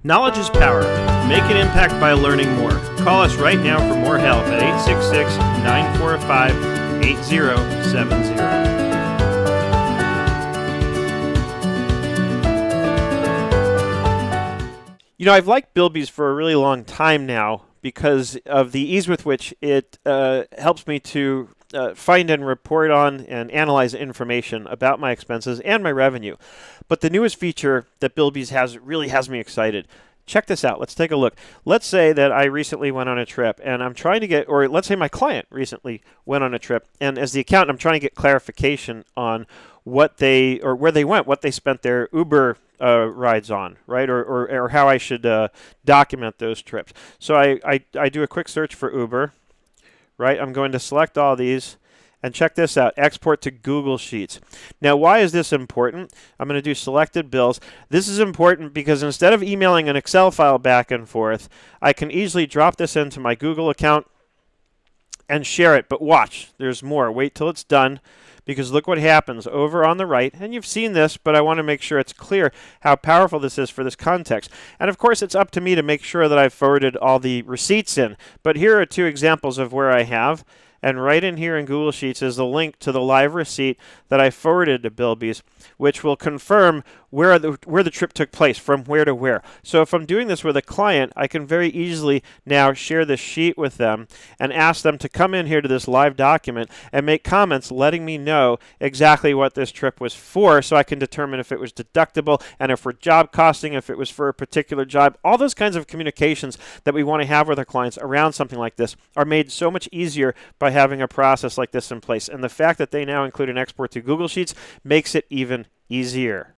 Knowledge is power. Make an impact by learning more. Call us right now for more help at 866-945-8070. You know, I've liked Billbeez for a really long time now because of the ease with which it helps me to find and report on and analyze information about my expenses and my revenue. But the newest feature that Billbeez has really has me excited. Check this out. Let's take a look. Let's say that I recently went on a trip and I'm trying to get, or let's say my client recently went on a trip, and as the accountant, I'm trying to get clarification on what they, or where they went, what they spent their Uber rides on, right? Or how I should document those trips. So I do a quick search for Uber, right? I'm going to select all these. And check this out, export to Google Sheets. Now, why is this important? I'm going to do selected bills. This is important because instead of emailing an Excel file back and forth, I can easily drop this into my Google account and share it. But watch, there's more. Wait till it's done, because look what happens over on the right. And you've seen this, but I want to make sure it's clear how powerful this is for this context. And of course, it's up to me to make sure that I've forwarded all the receipts in. But here are two examples of where I have. And right in here in Google Sheets is the link to the live receipt that I forwarded to Billbeez, which will confirm where the trip took place, from where to where. So if I'm doing this with a client, I can very easily now share this sheet with them and ask them to come in here to this live document and make comments letting me know exactly what this trip was for, so I can determine if it was deductible and if we're job costing, if it was for a particular job. All those kinds of communications that we want to have with our clients around something like this are made so much easier by having a process like this in place. And the fact that they now include an export to Google Sheets makes it even easier.